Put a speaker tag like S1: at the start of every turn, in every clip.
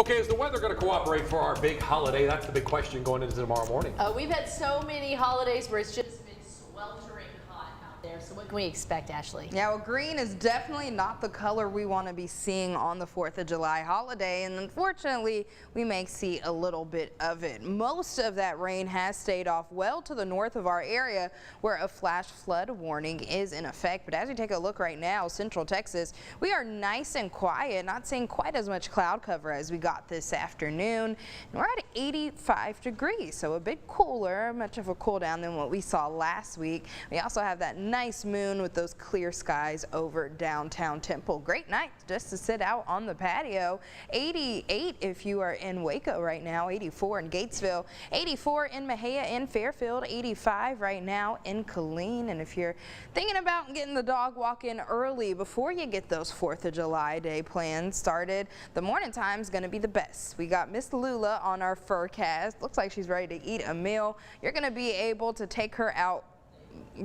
S1: Okay, is the weather going to cooperate for our big holiday? That's the big question going into tomorrow morning.
S2: We've had so many holidays where it's just been sweltering hot out there. So what can we expect, Ashley?
S3: Yeah, well, green is definitely not the color we want to be seeing on the 4th of July holiday, and unfortunately, we may see a little bit of it. Most of that rain has stayed off well to the north of our area, where a flash flood warning is in effect. But as we take a look right now, Central Texas, we are nice and quiet, not seeing quite as much cloud cover as we got this afternoon. And we're at 85 degrees, so a bit cooler, much of a cool down than what we saw last week. We also have that nice moon with those clear skies over downtown Temple. Great night just to sit out on the patio. 88 if you are in Waco right now, 84 in Gatesville, 84 in Mejia and Fairfield, 85 right now in Killeen. And if you're thinking about getting the dog walk in early before you get those 4th of July day plans started, the morning time is going to be the best. We got Miss Lula on our forecast. Looks like she's ready to eat a meal. You're going to be able to take her out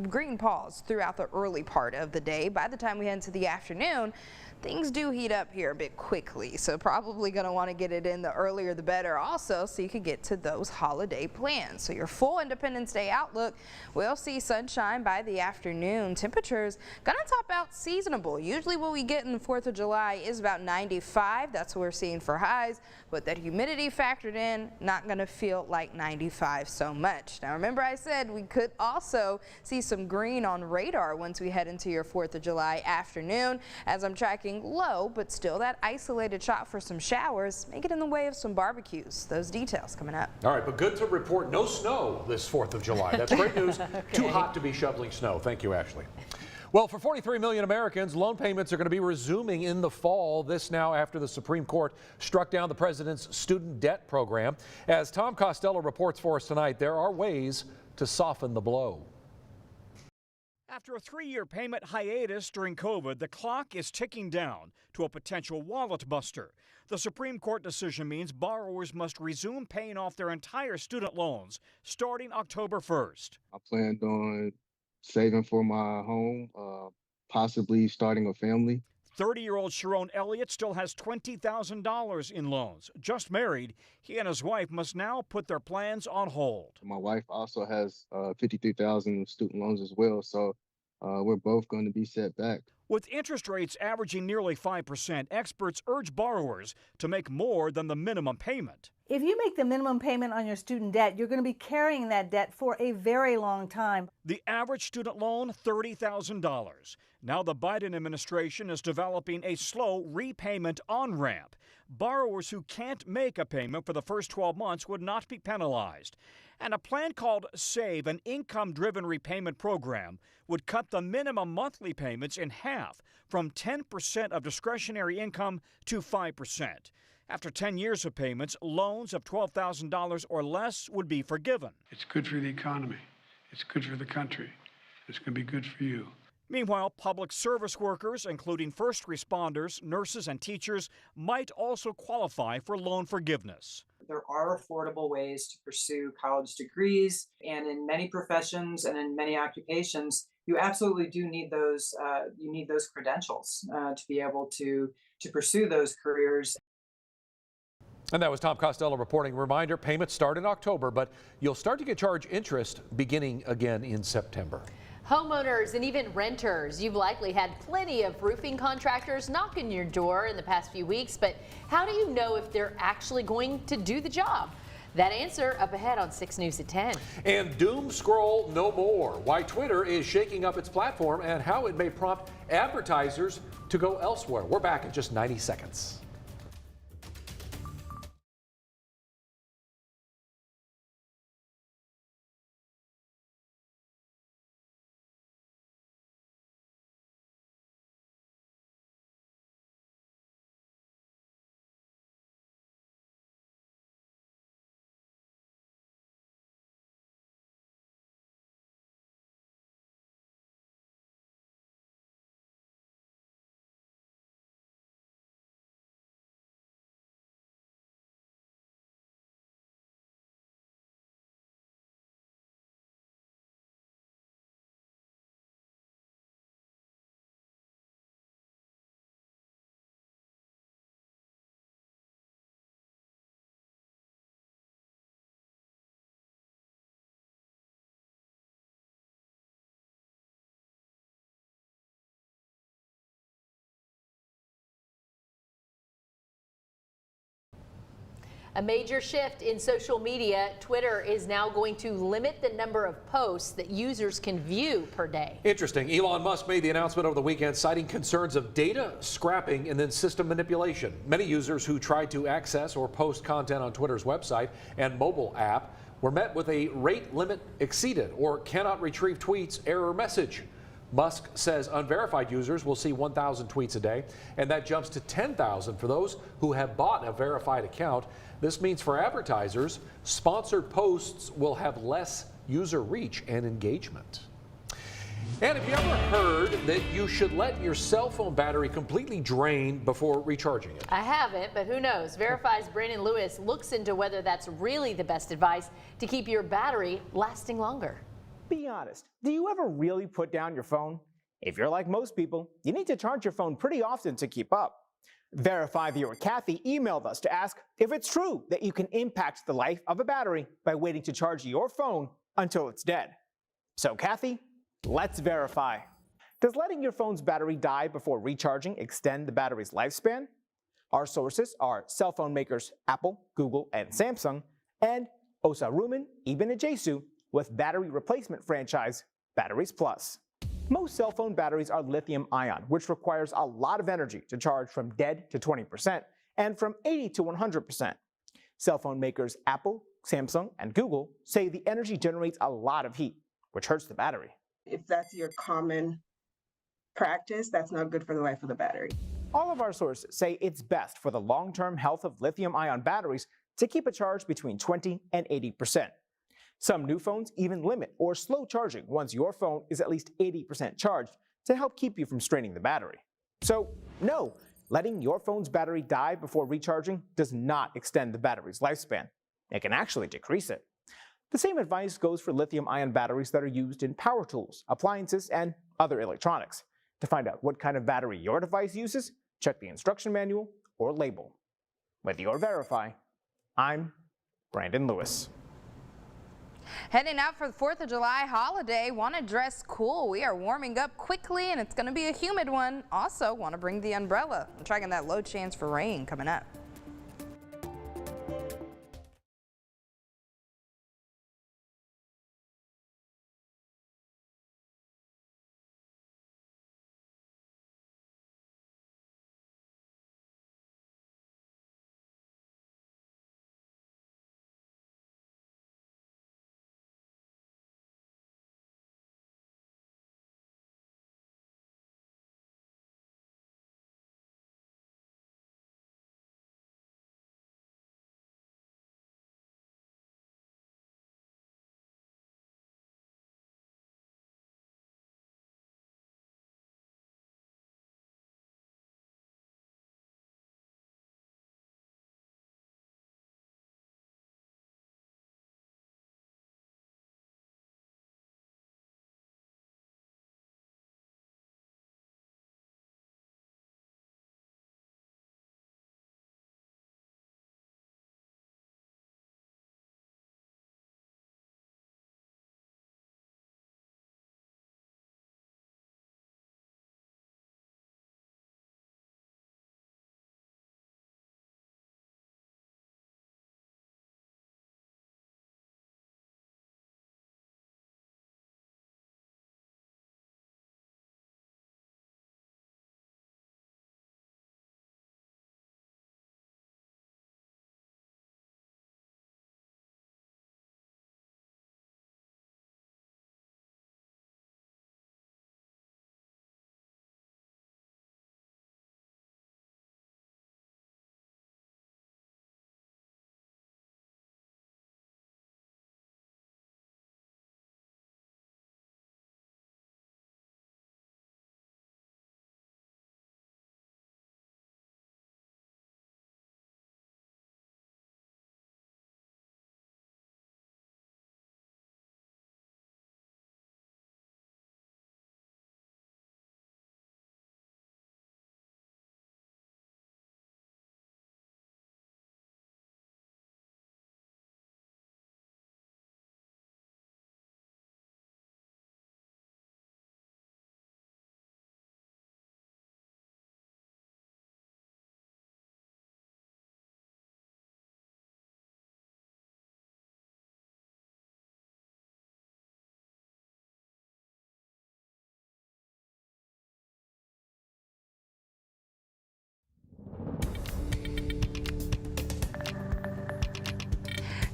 S3: green paws throughout the early part of the day. By the time we head into the afternoon, things do heat up here a bit quickly, so probably going to want to get it in the earlier the better also, so you can get to those holiday plans. So your full Independence Day outlook, we'll see sunshine by the afternoon. Temperatures going to top out seasonable. Usually what we get in the 4th of July is about 95. That's what we're seeing for highs, but that humidity factored in, not going to feel like 95 so much. Now remember, I said we could also see some green on radar once we head into your 4th of July afternoon. As I'm tracking low, but still that isolated shot for some showers, make it in the way of some barbecues. Those details coming up.
S1: All right, but good to report no snow this 4th of July. That's great news.
S2: Okay.
S1: Too hot to be shoveling snow. Thank you, Ashley. Well, for 43 million Americans, loan payments are going to be resuming in the fall. This now after the Supreme Court struck down the president's student debt program. As Tom Costello reports for us tonight, there are ways to soften the blow.
S4: After a 3-year payment hiatus during COVID, the clock is ticking down to a potential wallet buster. The Supreme Court decision means borrowers must resume paying off their entire student loans starting October 1st.
S5: I planned on saving for my home, possibly starting a family.
S4: 30-year-old Sharon Elliott still has $20,000 in loans. Just married, he and his wife must now put their plans on hold.
S5: My wife also has $53,000 student loans as well, so we're both going to be set back.
S4: With interest rates averaging nearly 5%, experts urge borrowers to make more than the minimum payment.
S6: If you make the minimum payment on your student debt, you're going to be carrying that debt for a very long time.
S4: The average student loan, $30,000. Now the Biden administration is developing a slow repayment on-ramp. Borrowers who can't make a payment for the first 12 months would not be penalized. And a plan called SAVE, an income-driven repayment program, would cut the minimum monthly payments in half, from 10% of discretionary income to 5%. After 10 years of payments, loans of $12,000 or less would be forgiven.
S7: It's good for the economy. It's good for the country. It's going to be good for you.
S4: Meanwhile, public service workers, including first responders, nurses, and teachers, might also qualify for loan forgiveness.
S8: There are affordable ways to pursue college degrees, and in many professions and in many occupations, you absolutely do need those. You need those credentials to be able to pursue those careers.
S1: And that was Tom Costello reporting. Reminder, payments start in October, but you'll start to get charged interest beginning again in September.
S2: Homeowners and even renters, you've likely had plenty of roofing contractors knock on your door in the past few weeks, but how do you know if they're actually going to do the job? That answer up ahead on 6 News at 10.
S1: And doom scroll no more. Why Twitter is shaking up its platform and how it may prompt advertisers to go elsewhere. We're back in just 90 seconds.
S2: A major shift in social media. Twitter is now going to limit the number of posts that users can view per day.
S1: Interesting. Elon Musk made the announcement over the weekend, citing concerns of data scrapping and then system manipulation. Many users who tried to access or post content on Twitter's website and mobile app were met with a rate limit exceeded or cannot retrieve tweets error message. Musk says unverified users will see 1,000 tweets a day, and that jumps to 10,000 for those who have bought a verified account. This means for advertisers, sponsored posts will have less user reach and engagement. And have you ever heard that you should let your cell phone battery completely drain before recharging it?
S2: I haven't, but who knows? Verify's Brandon Lewis looks into whether that's really the best advice to keep your battery lasting longer.
S9: Be honest, do you ever really put down your phone? If you're like most people, you need to charge your phone pretty often to keep up. Verify viewer Kathy emailed us to ask if it's true that you can impact the life of a battery by waiting to charge your phone until it's dead. So Kathy, let's verify. Does letting your phone's battery die before recharging extend the battery's lifespan? Our sources are cell phone makers Apple, Google, and Samsung, and Osaruman Ibn Ejesu with battery replacement franchise Batteries Plus. Most cell phone batteries are lithium-ion, which requires a lot of energy to charge from dead to 20% and from 80 to 100%. Cell phone makers Apple, Samsung, and Google say the energy generates a lot of heat, which hurts the battery.
S10: If that's your common practice, that's not good for the life of the battery.
S9: All of our sources say it's best for the long-term health of lithium-ion batteries to keep a charge between 20 and 80%. Some new phones even limit or slow charging once your phone is at least 80% charged to help keep you from straining the battery. So, no, letting your phone's battery die before recharging does not extend the battery's lifespan. It can actually decrease it. The same advice goes for lithium-ion batteries that are used in power tools, appliances, and other electronics. To find out what kind of battery your device uses, check the instruction manual or label. With your Verify, I'm Brandon Lewis.
S3: Heading out for the 4th of July holiday, want to dress cool. We are warming up quickly and it's going to be a humid one. Also want to bring the umbrella. I'm tracking that low chance for rain coming up.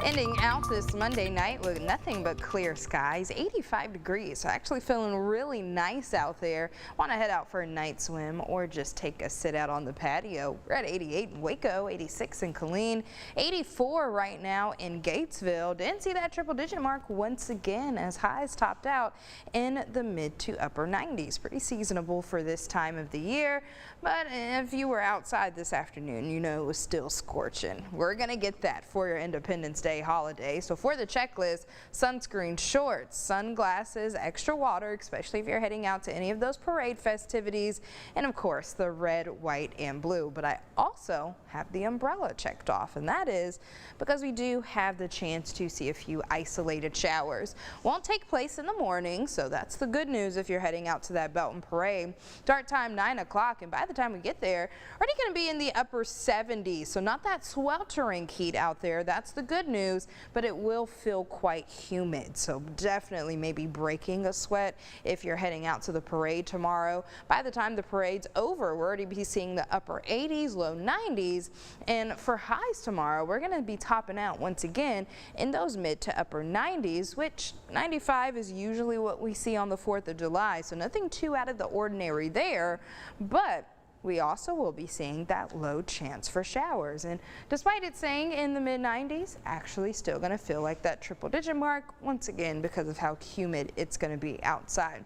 S3: Ending out this Monday night with nothing but clear skies, 85 degrees. So actually feeling really nice out there. Want to head out for a night swim or just take a sit out on the patio. We're at 88 in Waco, 86 in Killeen, 84 right now in Gatesville. Didn't see that triple digit mark once again as highs topped out in the mid to upper 90s. Pretty seasonable for this time of the year. But if you were outside this afternoon, you know it was still scorching. We're going to get that for your Independence Day holiday. So for the checklist, sunscreen, shorts, sunglasses, extra water, especially if you're heading out to any of those parade festivities, and of course the red, white, and blue. But I also have the umbrella checked off, and that is because we do have the chance to see a few isolated showers. Won't take place in the morning, so that's the good news if you're heading out to that Belton Parade. Start time 9 o'clock, and by the time we get there, already going to be in the upper 70s, so not that sweltering heat out there. That's the good news, but it will feel quite humid, so definitely maybe breaking a sweat if you're heading out to the parade tomorrow. By the time the parade's over, we're already be seeing the upper 80s, low 90s, and for highs tomorrow, we're going to be topping out once again in those mid to upper 90s, which 95 is usually what we see on the 4th of July, so nothing too out of the ordinary there, but we also will be seeing that low chance for showers. And despite it saying in the mid 90s, actually still going to feel like that triple digit mark once again because of how humid it's going to be outside.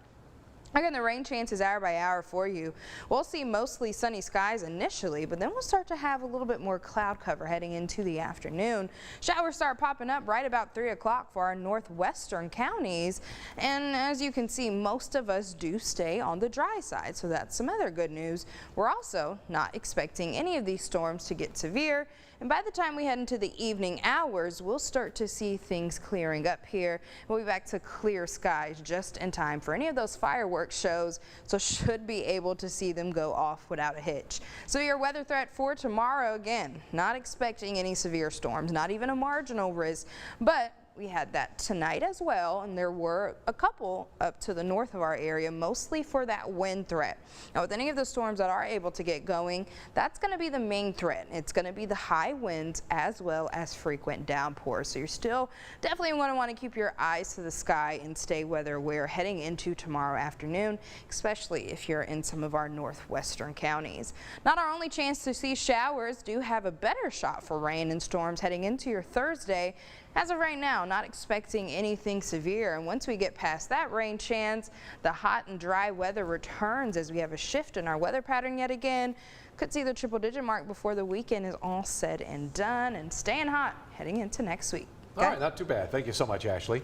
S3: Again, the rain chances hour by hour for you. We'll see mostly sunny skies initially, but then we'll start to have a little bit more cloud cover heading into the afternoon. Showers start popping up right about 3 o'clock for our northwestern counties. And as you can see, most of us do stay on the dry side, so that's some other good news. We're also not expecting any of these storms to get severe. And by the time we head into the evening hours, we'll start to see things clearing up here. We'll be back to clear skies just in time for any of those fireworks shows, so should be able to see them go off without a hitch. So your weather threat for tomorrow, again, not expecting any severe storms, not even a marginal risk, but we had that tonight as well, and there were a couple up to the north of our area, mostly for that wind threat. Now, with any of the storms that are able to get going, that's going to be the main threat. It's going to be the high winds as well as frequent downpours. So you're still definitely going to want to keep your eyes to the sky and stay weather aware heading into tomorrow afternoon, especially if you're in some of our northwestern counties. Not our only chance to see showers, do have a better shot for rain and storms heading into your Thursday. As of right now, not expecting anything severe, and once we get past that rain chance, the hot and dry weather returns as we have a shift in our weather pattern yet again. Could see the triple digit mark before the weekend is all said and done, and staying hot heading into next week.
S1: All right, not too bad. Thank you so much, Ashley.